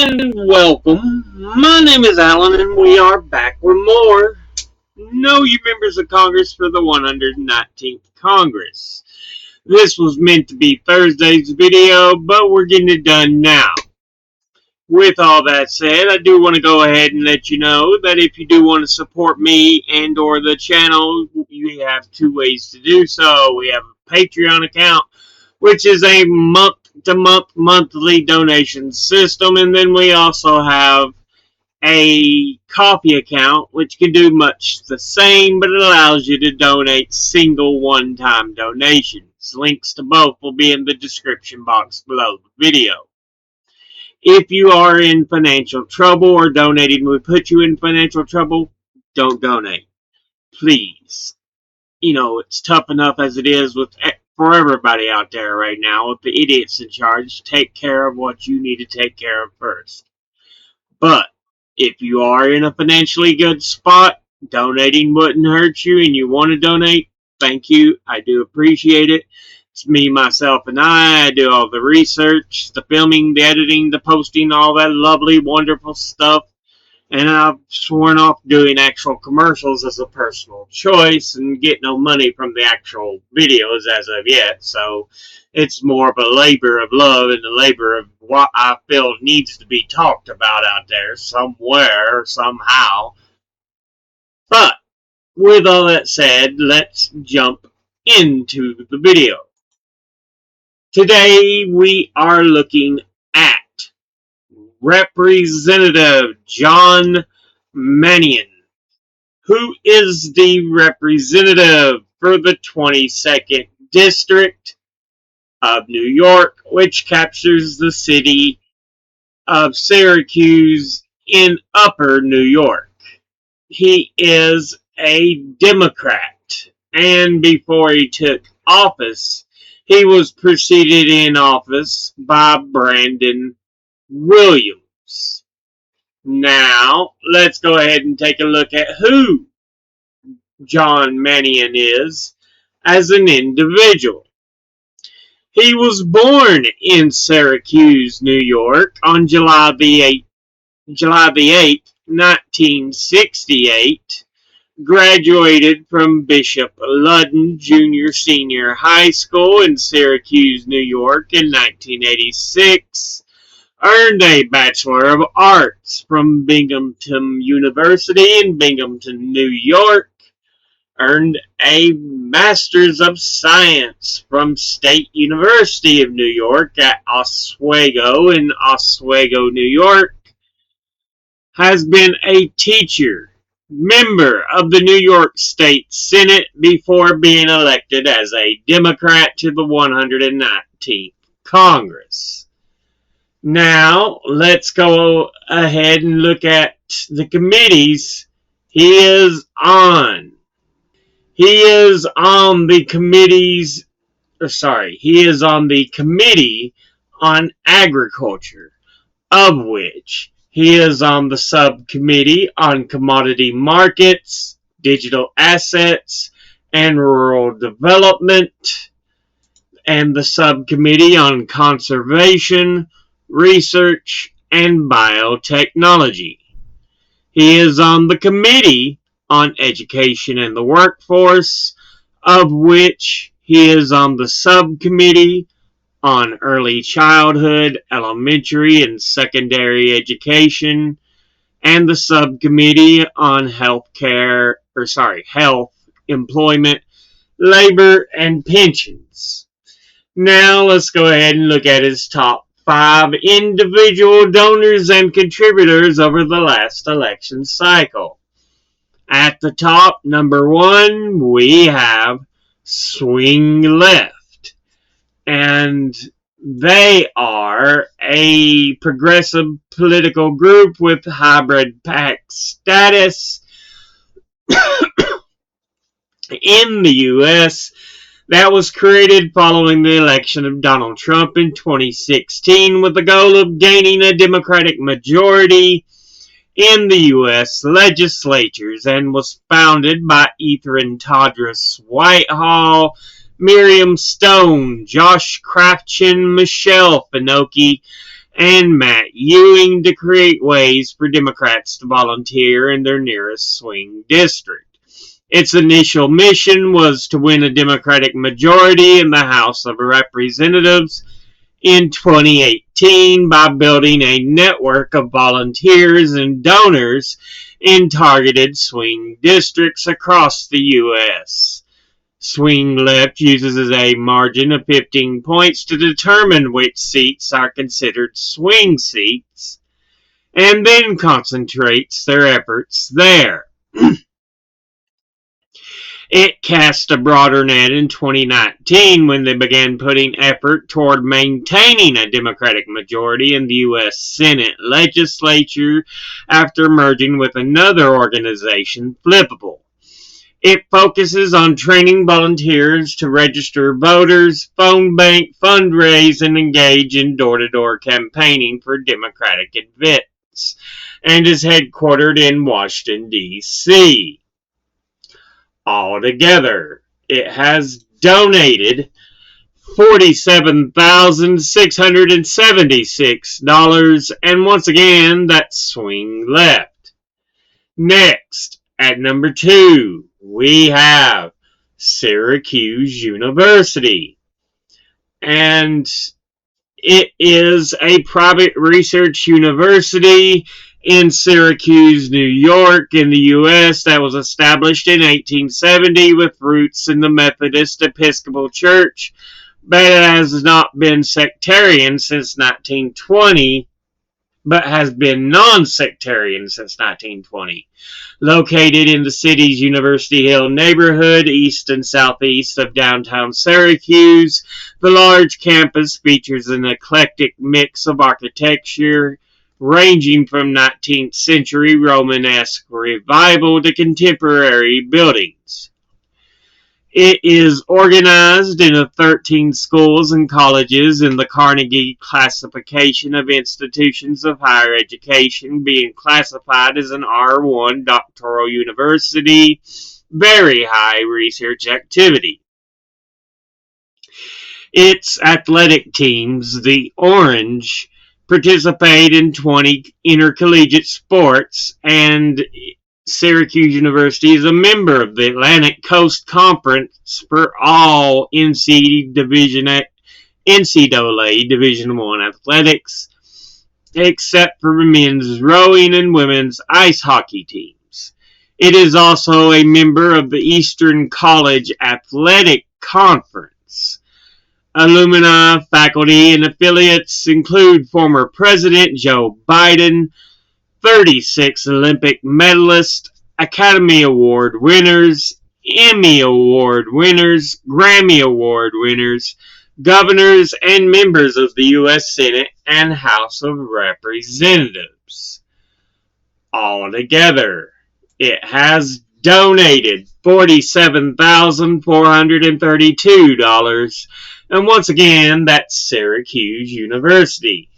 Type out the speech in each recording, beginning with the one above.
And welcome. My name is Alan, and we are back with more Know Your Members of Congress for the 119th Congress. This was meant to be Thursday's video, but we're getting it done now. With all that said, I do want to go ahead and let you know that if you do want to support me and or the channel, you have two ways to do so. We have a Patreon account, which is a month-to-month monthly donation system, and then we also have a coffee account, which can do much the same, but it allows you to donate single one-time donations. Links to both will be in the description box below the video. If you are in financial trouble or donating will put you in financial trouble, don't donate. Please. You know, it's tough enough as it is for everybody out there right now with the idiots in charge. Take care of what you need to take care of first. But if you are in a financially good spot, donating wouldn't hurt you and you want to donate, thank you. I do appreciate it. It's me, myself, and I do all the research, the filming, the editing, the posting, all that lovely, wonderful stuff. And I've sworn off doing actual commercials as a personal choice and get no money from the actual videos as of yet. So it's more of a labor of love and a labor of what I feel needs to be talked about out there somewhere, somehow. But with all that said, let's jump into the video. Today we are looking at Representative John Mannion, who is the representative for the 22nd District of New York, which captures the city of Syracuse in Upper New York. He is a Democrat, and before he took office, he was preceded in office by Brandon Williams. Now, let's go ahead and take a look at who John Mannion is as an individual. He was born in Syracuse, New York on July the 8th, 1968. Graduated from Bishop Ludden Junior-Senior High School in Syracuse, New York in 1986. Earned a Bachelor of Arts from Binghamton University in Binghamton, New York. Earned a Master's of Science from State University of New York at Oswego in Oswego, New York. Has been a teacher, member of the New York State Senate before being elected as a Democrat to the 119th Congress. Now, let's go ahead and look at the committees he is on. He is on the Committee on Agriculture, of which he is on the Subcommittee on Commodity Markets, Digital Assets, and Rural Development, and the Subcommittee on Conservation, Research, and Biotechnology. He is on the Committee on Education and the Workforce, of which he is on the Subcommittee on Early Childhood, Elementary, and Secondary Education, and the Subcommittee on Health, Employment, Labor, and Pensions. Now let's go ahead and look at his top 5 individual donors and contributors over the last election cycle. At the top, number 1, we have Swing Left. And they are a progressive political group with hybrid PAC status in the U.S. that was created following the election of Donald Trump in 2016 with the goal of gaining a Democratic majority in the U.S. legislatures, and was founded by Ethan Todros Whitehall, Miriam Stone, Josh Krafchin, Michelle Finocchi, and Matt Ewing to create ways for Democrats to volunteer in their nearest swing district. Its initial mission was to win a Democratic majority in the House of Representatives in 2018 by building a network of volunteers and donors in targeted swing districts across the U.S. Swing left uses a margin of 15 points to determine which seats are considered swing seats and then concentrates their efforts there. It cast a broader net in 2019 when they began putting effort toward maintaining a Democratic majority in the U.S. Senate legislature after merging with another organization, Flippable. It focuses on training volunteers to register voters, phone bank, fundraise, and engage in door-to-door campaigning for Democratic events, and is headquartered in Washington, D.C. Altogether, it has donated $47,676, and once again, that's swing left. Next, at number 2, we have Syracuse University, and it is a private research university in Syracuse, New York, in the U.S. that was established in 1870 with roots in the Methodist Episcopal Church, but it has not been sectarian since 1920, but has been non-sectarian since 1920. Located in the city's University Hill neighborhood, east and southeast of downtown Syracuse, the large campus features an eclectic mix of architecture ranging from 19th century Romanesque revival to contemporary buildings. It is organized into 13 schools and colleges in the Carnegie classification of institutions of higher education, being classified as an R1 doctoral university, very high research activity. Its athletic teams, the Orange, participate in 20 intercollegiate sports, and Syracuse University is a member of the Atlantic Coast Conference for all NCAA Division I athletics, except for men's rowing and women's ice hockey teams. It is also a member of the Eastern College Athletic Conference. Alumni, faculty, and affiliates include former President Joe Biden, 36 Olympic medalists, Academy Award winners, Emmy Award winners, Grammy Award winners, governors, and members of the U.S. Senate and House of Representatives. Altogether, it has donated $47,432, and once again, that's Syracuse University.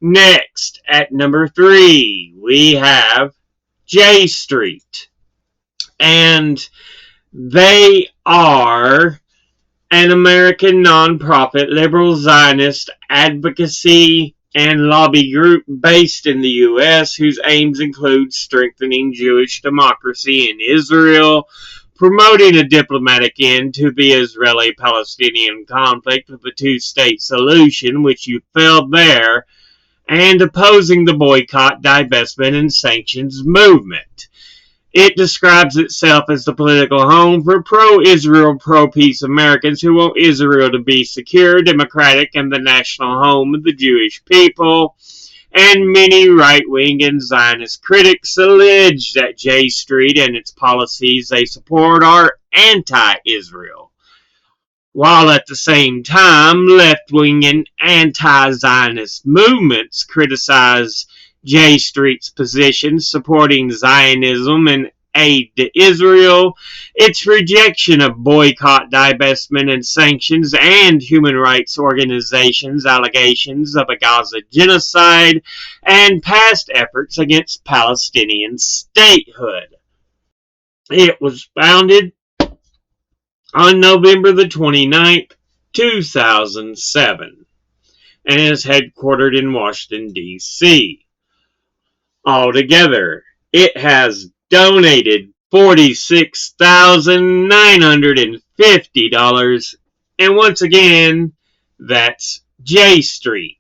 Next, at number 3, we have J Street, and they are an American nonprofit liberal Zionist advocacy and lobby group based in the U.S. whose aims include strengthening Jewish democracy in Israel, promoting a diplomatic end to the Israeli-Palestinian conflict with a two-state solution, which you failed there, and opposing the boycott, divestment, and sanctions movement. It describes itself as the political home for pro-Israel, pro-peace Americans who want Israel to be secure, democratic, and the national home of the Jewish people. And many right-wing and Zionist critics allege that J Street and its policies they support are anti-Israel, while at the same time left-wing and anti-Zionist movements criticize J Street's position supporting Zionism and aid to Israel, its rejection of boycott, divestment, and sanctions, and human rights organizations' allegations of a Gaza genocide, and past efforts against Palestinian statehood. It was founded on November the 29th, 2007. and is headquartered in Washington, D.C. Altogether, it has donated $46,950, and once again, that's J Street.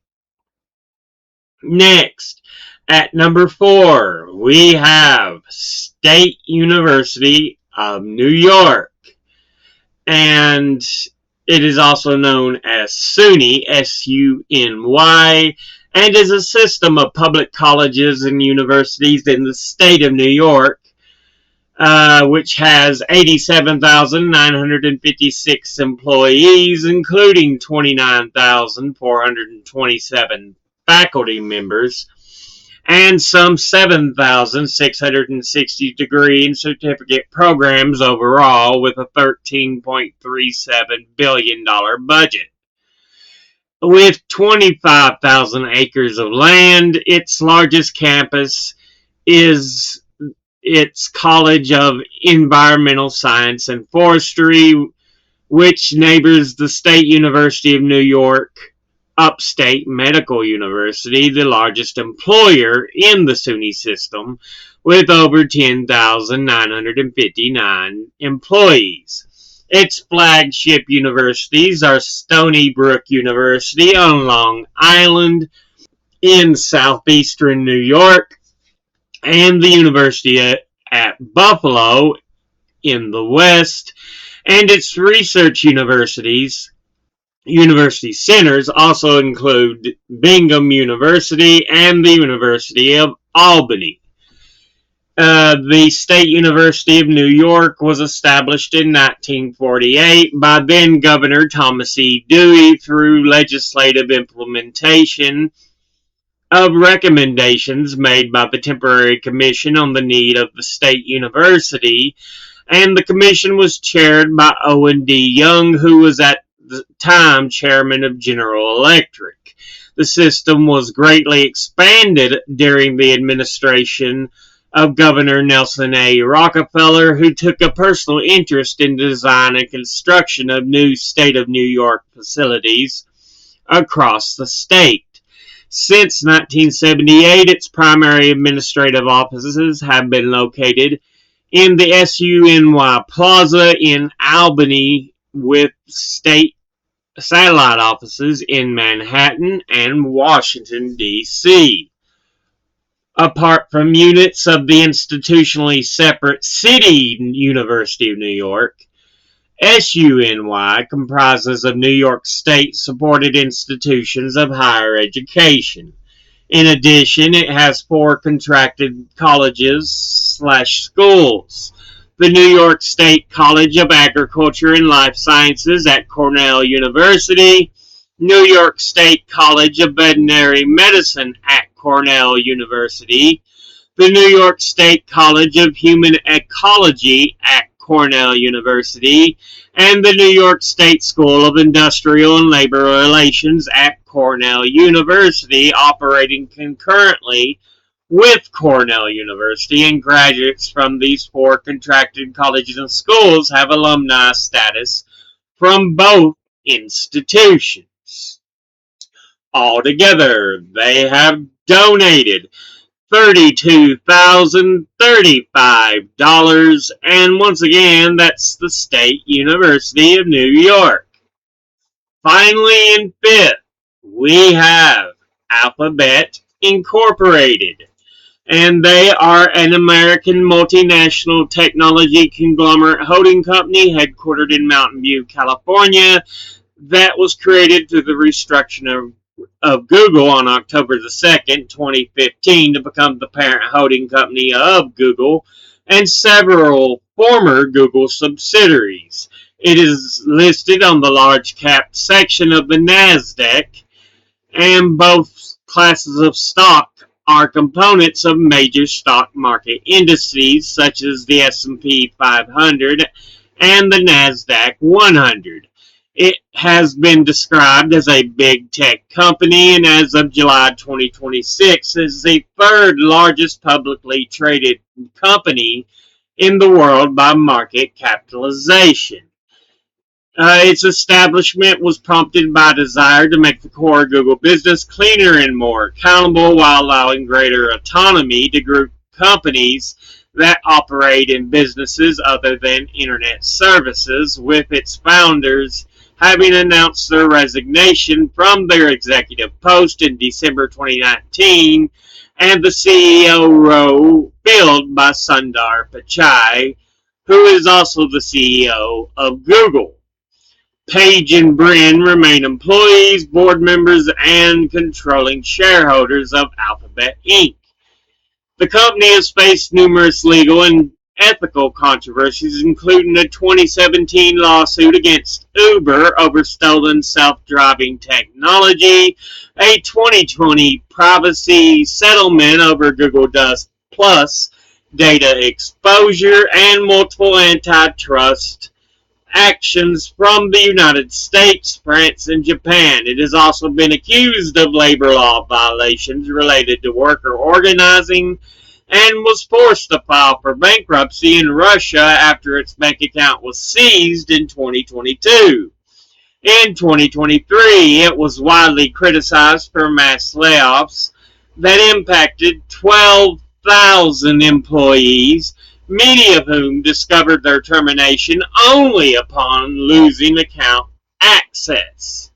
Next, at number 4, we have State University of New York, and it is also known as SUNY, S-U-N-Y, and is a system of public colleges and universities in the state of New York, which has 87,956 employees, including 29,427 faculty members, and some 7,660 degree and certificate programs overall, with a $13.37 billion budget. With 25,000 acres of land, its largest campus is its College of Environmental Science and Forestry, which neighbors the State University of New York Upstate Medical University, the largest employer in the SUNY system, with over 10,959 employees. Its flagship universities are Stony Brook University on Long Island in southeastern New York, and the University at Buffalo in the West, and its research university centers also include Bingham University and the University of Albany. The State University of New York was established in 1948 by then Governor Thomas E. Dewey through legislative implementation of recommendations made by the Temporary Commission on the Need of the State University, and the commission was chaired by Owen D. Young, who was at the time chairman of General Electric. The system was greatly expanded during the administration of Governor Nelson A. Rockefeller, who took a personal interest in design and construction of new state of New York facilities across the state. Since 1978, its primary administrative offices have been located in the SUNY Plaza in Albany, with state satellite offices in Manhattan and Washington, D.C. Apart from units of the institutionally separate City University of New York, SUNY comprises of New York State-supported institutions of higher education. In addition, it has 4 contracted colleges/schools. The New York State College of Agriculture and Life Sciences at Cornell University, New York State College of Veterinary Medicine at Cornell University, the New York State College of Human Ecology at Cornell University, and the New York State School of Industrial and Labor Relations at Cornell University, operating concurrently with Cornell University, and graduates from these 4 contracted colleges and schools have alumni status from both institutions. Altogether, they have donated $32,035, and once again, that's the State University of New York. Finally, in 5th, we have Alphabet Incorporated, and they are an American multinational technology conglomerate holding company headquartered in Mountain View, California, that was created through the restructuring of Google on October the 2nd, 2015, to become the parent holding company of Google and several former Google subsidiaries. It is listed on the large cap section of the NASDAQ, and both classes of stock are components of major stock market indices such as the S&P 500 and the NASDAQ 100. It has been described as a big tech company, and as of July 2026 is the 3rd largest publicly traded company in the world by market capitalization. Its establishment was prompted by a desire to make the core Google business cleaner and more accountable while allowing greater autonomy to group companies that operate in businesses other than internet services, with its founders having announced their resignation from their executive post in December 2019 and the CEO role filled by Sundar Pichai, who is also the CEO of Google. Page and Brin remain employees, board members, and controlling shareholders of Alphabet Inc. The company has faced numerous legal and ethical controversies, including a 2017 lawsuit against Uber over stolen self-driving technology, a 2020 privacy settlement over Google Plus data exposure, and multiple antitrust actions from the United States, France, and Japan. It has also been accused of labor law violations related to worker organizing and was forced to file for bankruptcy in Russia after its bank account was seized in 2022. In 2023, it was widely criticized for mass layoffs that impacted 12,000 employees, many of whom discovered their termination only upon losing account access.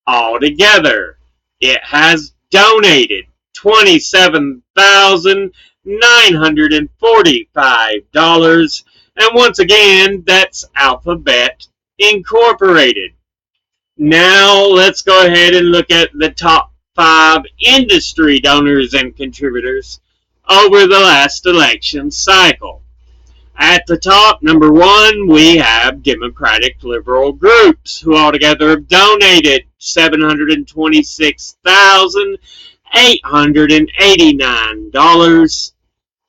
Altogether, it has donated $27,945, and once again, that's Alphabet Incorporated. Now, let's go ahead and look at the top 5 industry donors and contributors over the last election cycle. At the top, number 1, we have Democratic liberal groups, who altogether have donated $726,889.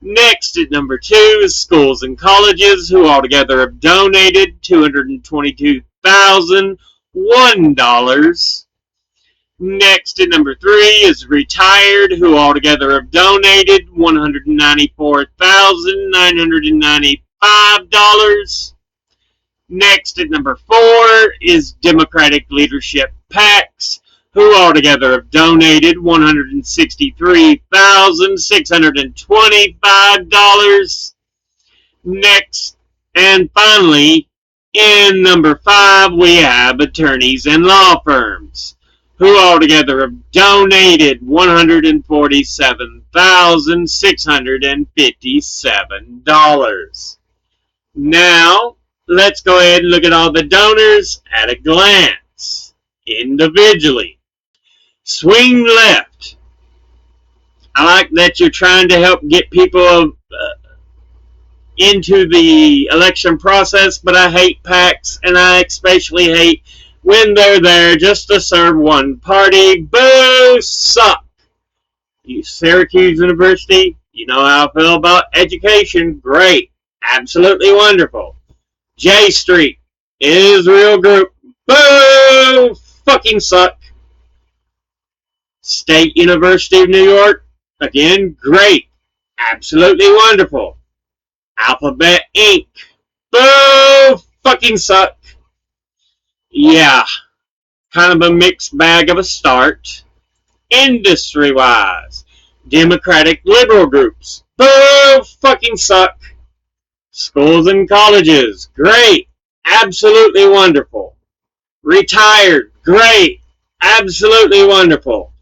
Next at number 2 is schools and colleges, who altogether have donated $222,001. Next at number 3 is retired, who altogether have donated $194,995. Next at number 4 is Democratic leadership PACs, who altogether have donated $163,625. Next, and finally, in number 5, we have attorneys and law firms, who altogether have donated $147,657. Now, let's go ahead and look at all the donors at a glance, individually. Swing left. I like that you're trying to help get people into the election process, but I hate PACs, and I especially hate when they're there just to serve one party. Boo! Suck! You Syracuse University, you know how I feel about education. Great. Absolutely wonderful. J Street, Israel Group. Boo! Fucking suck. State University of New York, again, great. Absolutely wonderful. Alphabet Inc. Boo! Fucking suck. Yeah, kind of a mixed bag of a start. Industry-wise, Democratic liberal groups. Boo! Fucking suck. Schools and colleges. Great. Absolutely wonderful. Retired. Great. Absolutely wonderful.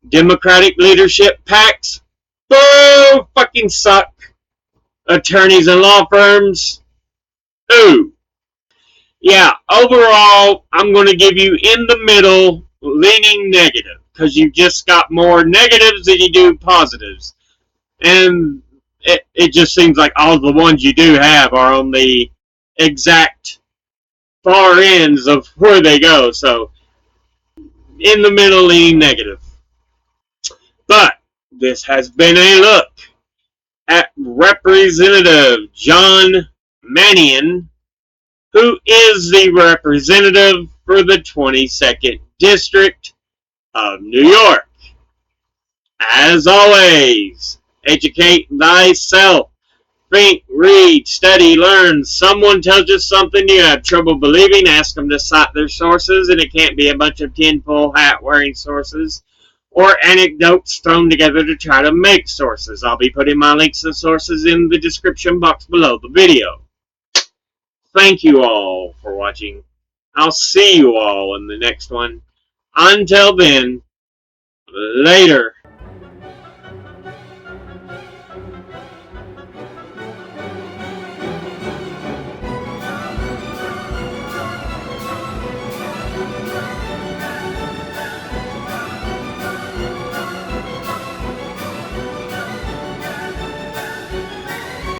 Democratic leadership PACs. Boo! Fucking suck. Attorneys and law firms. Ooh. Yeah, overall, I'm going to give you in the middle, leaning negative, because you've just got more negatives than you do positives. And it just seems like all the ones you do have are on the exact far ends of where they go. So, in the middle, leaning negative. But this has been a look at Representative John Mannion, who is the representative for the 22nd District of New York. As always, educate thyself, Think, read, study, learn. Someone tells you something you have trouble believing, ask them to cite their sources, and it can't be a bunch of tinfoil hat wearing sources or anecdotes thrown together to try to make sources. I'll be putting my links and sources in the description box below the video. Thank you all for watching. I'll see you all in the next one. Until then, later.